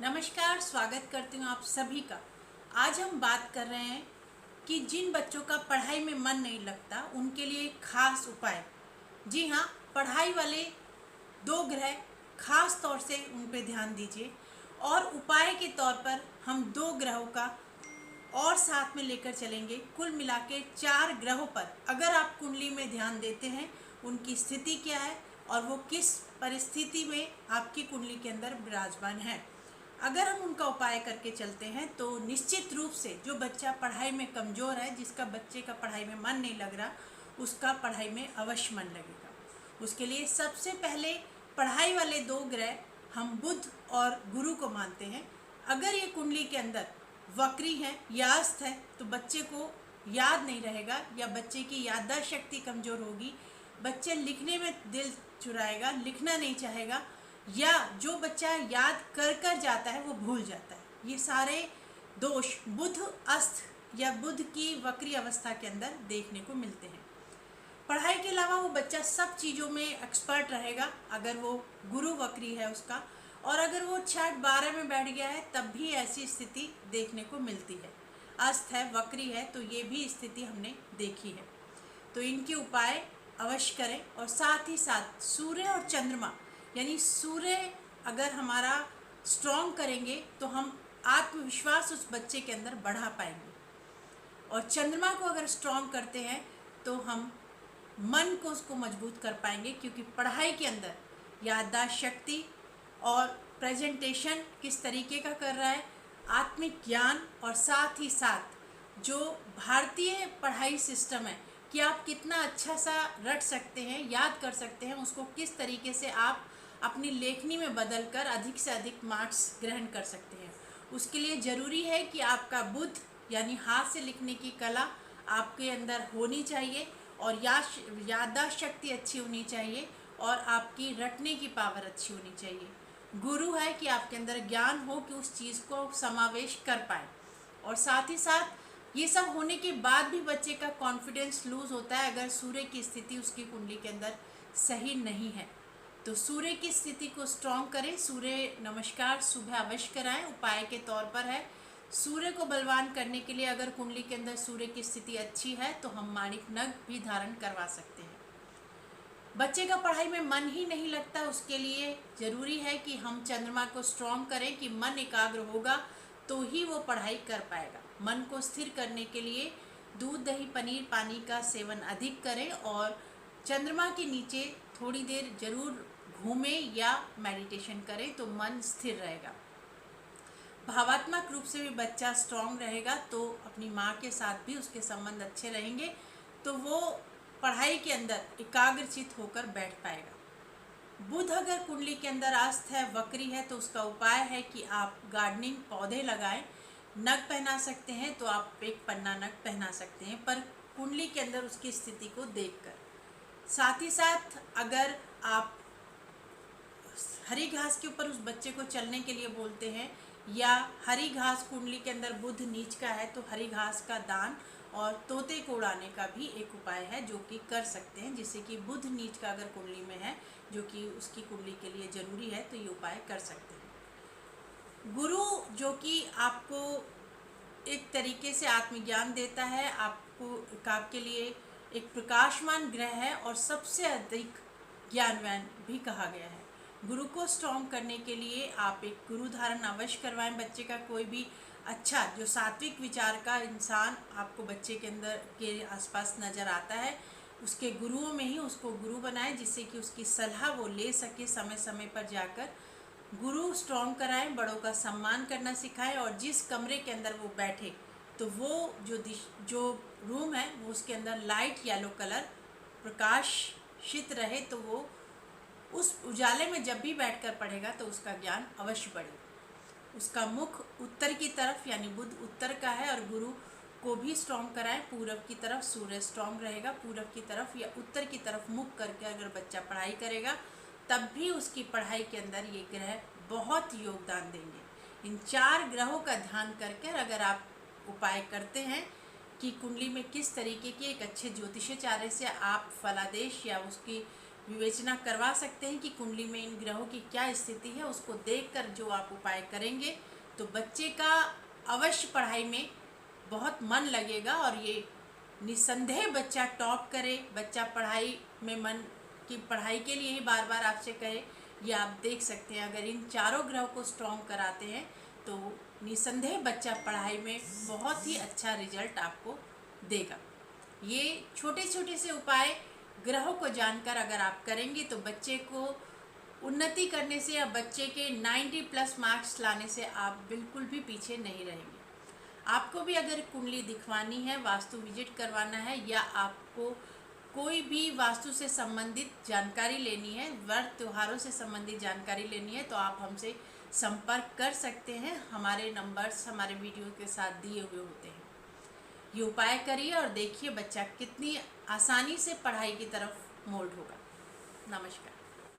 नमस्कार, स्वागत करती हूँ आप सभी का। आज हम बात कर रहे हैं कि जिन बच्चों का पढ़ाई में मन नहीं लगता उनके लिए एक खास उपाय। जी हाँ, पढ़ाई वाले दो ग्रह खास तौर से उन पे ध्यान दीजिए। और उपाय के तौर पर हम दो ग्रहों का और साथ में लेकर चलेंगे। कुल मिला के 4 ग्रहों पर अगर आप कुंडली में ध्यान देते हैं, उनकी स्थिति क्या है और वो किस परिस्थिति में आपकी कुंडली के अंदर विराजमान है, अगर हम उनका उपाय करके चलते हैं तो निश्चित रूप से जो बच्चा पढ़ाई में कमज़ोर है, जिसका बच्चे का पढ़ाई में मन नहीं लग रहा, उसका पढ़ाई में अवश्य मन लगेगा। उसके लिए सबसे पहले पढ़ाई वाले दो ग्रह हम बुध और गुरु को मानते हैं। अगर ये कुंडली के अंदर वक्री है या अस्त है तो बच्चे को याद नहीं रहेगा या बच्चे की याददाश्त शक्ति कमज़ोर होगी। बच्चे लिखने में दिल चुराएगा, लिखना नहीं चाहेगा, या जो बच्चा याद कर कर जाता है वो भूल जाता है। ये सारे दोष बुध अस्त या बुध की वक्री अवस्था के अंदर देखने को मिलते हैं। पढ़ाई के अलावा वो बच्चा सब चीज़ों में एक्सपर्ट रहेगा अगर वो गुरु वक्री है उसका, और अगर वो छठ 12 में बैठ गया है तब भी ऐसी स्थिति देखने को मिलती है। अस्त है, वक्री है, तो ये भी स्थिति हमने देखी है। तो इनके उपाय अवश्य करें। और साथ ही साथ सूर्य और चंद्रमा, यानी सूर्य अगर हमारा स्ट्रॉन्ग करेंगे तो हम आत्मविश्वास उस बच्चे के अंदर बढ़ा पाएंगे, और चंद्रमा को अगर स्ट्रॉन्ग करते हैं तो हम मन को उसको मजबूत कर पाएंगे, क्योंकि पढ़ाई के अंदर याददाश्त शक्ति और प्रेजेंटेशन किस तरीके का कर रहा है, आत्मिक ज्ञान, और साथ ही साथ जो भारतीय पढ़ाई सिस्टम है कि आप कितना अच्छा सा रट सकते हैं, याद कर सकते हैं, उसको किस तरीके से आप अपनी लेखनी में बदलकर अधिक से अधिक मार्क्स ग्रहण कर सकते हैं। उसके लिए ज़रूरी है कि आपका बुद्ध यानी हाथ से लिखने की कला आपके अंदर होनी चाहिए, और याददाश्त शक्ति अच्छी होनी चाहिए, और आपकी रटने की पावर अच्छी होनी चाहिए। गुरु है कि आपके अंदर ज्ञान हो कि उस चीज़ को समावेश कर पाए। और साथ ही साथ ये सब होने के बाद भी बच्चे का कॉन्फिडेंस लूज़ होता है अगर सूर्य की स्थिति उसकी कुंडली के अंदर सही नहीं है। तो सूर्य की स्थिति को स्ट्रॉन्ग करें। सूर्य नमस्कार सुबह अवश्य कराएं। उपाय के तौर पर है, सूर्य को बलवान करने के लिए अगर कुंडली के अंदर सूर्य की स्थिति अच्छी है तो हम माणिक नग भी धारण करवा सकते हैं। बच्चे का पढ़ाई में मन ही नहीं लगता, उसके लिए ज़रूरी है कि हम चंद्रमा को स्ट्रॉन्ग करें कि मन एकाग्र होगा तो ही वो पढ़ाई कर पाएगा। मन को स्थिर करने के लिए दूध, दही, पनीर, पानी का सेवन अधिक करें, और चंद्रमा के नीचे थोड़ी देर जरूर घूमें या मेडिटेशन करें तो मन स्थिर रहेगा। भावात्मक रूप से भी बच्चा स्ट्रॉन्ग रहेगा तो अपनी माँ के साथ भी उसके संबंध अच्छे रहेंगे, तो वो पढ़ाई के अंदर एकाग्रचित होकर बैठ पाएगा। बुध अगर कुंडली के अंदर अस्त है, वक्री है, तो उसका उपाय है कि आप गार्डनिंग पौधे लगाएं। नग पहना सकते हैं तो आप एक पन्ना नग पहना सकते हैं, पर कुंडली के अंदर उसकी स्थिति को देखकर। साथ ही साथ अगर आप हरी घास के ऊपर उस बच्चे को चलने के लिए बोलते हैं, या हरी घास कुंडली के अंदर बुध नीच का है तो हरी घास का दान और तोते को उड़ाने का भी एक उपाय है जो कि कर सकते हैं, जिससे कि बुध नीच का अगर कुंडली में है जो कि उसकी कुंडली के लिए ज़रूरी है तो ये उपाय कर सकते हैं। गुरु जो कि आपको एक तरीके से आत्मज्ञान देता है, आपके लिए एक प्रकाशमान ग्रह है और सबसे अधिक ज्ञानवान भी कहा गया है। गुरु को स्ट्रॉन्ग करने के लिए आप एक गुरु धारण अवश्य करवाएं। बच्चे का कोई भी अच्छा जो सात्विक विचार का इंसान आपको बच्चे के अंदर के आसपास नज़र आता है, उसके गुरुओं में ही उसको गुरु बनाएं, जिससे कि उसकी सलाह वो ले सके समय समय पर जाकर। गुरु स्ट्रॉन्ग कराएं, बड़ों का सम्मान करना सिखाएं, और जिस कमरे के अंदर वो बैठे तो वो जो रूम है वो उसके अंदर लाइट येलो कलर प्रकाशित रहे, तो वो उस उजाले में जब भी बैठकर पढ़ेगा तो उसका ज्ञान अवश्य बढ़ेगा। उसका मुख उत्तर की तरफ, यानी बुध उत्तर का है, और गुरु को भी स्ट्रॉन्ग कराएं। पूरब की तरफ सूर्य स्ट्रॉन्ग रहेगा, पूरब की तरफ या उत्तर की तरफ मुख करके अगर बच्चा पढ़ाई करेगा तब भी उसकी पढ़ाई के अंदर ये ग्रह बहुत योगदान देंगे। इन 4 ग्रहों का ध्यान करके अगर आप उपाय करते हैं कि कुंडली में किस तरीके की एक अच्छे ज्योतिषाचार्य से आप फलादेश या उसकी विवेचना करवा सकते हैं कि कुंडली में इन ग्रहों की क्या स्थिति है। उसको देखकर जो आप उपाय करेंगे तो बच्चे का अवश्य पढ़ाई में बहुत मन लगेगा और ये निसंदेह बच्चा टॉप करे, बच्चा पढ़ाई में मन की पढ़ाई के लिए ही बार बार आपसे कहे। ये आप देख सकते हैं, अगर इन चारों ग्रहों को स्ट्रॉन्ग कराते हैं तो निसंदेह बच्चा पढ़ाई में बहुत ही अच्छा रिजल्ट आपको देगा। ये छोटे छोटे से उपाय ग्रहों को जानकर अगर आप करेंगे तो बच्चे को उन्नति करने से या बच्चे के 90+ मार्क्स लाने से आप बिल्कुल भी पीछे नहीं रहेंगे। आपको भी अगर कुंडली दिखवानी है, वास्तु विजिट करवाना है या आपको कोई भी वास्तु से संबंधित जानकारी लेनी है, व्रत त्योहारों से संबंधित जानकारी लेनी है तो आप हमसे संपर्क कर सकते हैं। हमारे नंबर्स हमारे वीडियो के साथ दिए हुए होते हैं। ये उपाय करिए और देखिए बच्चा कितनी आसानी से पढ़ाई की तरफ मोल्ड होगा। नमस्कार।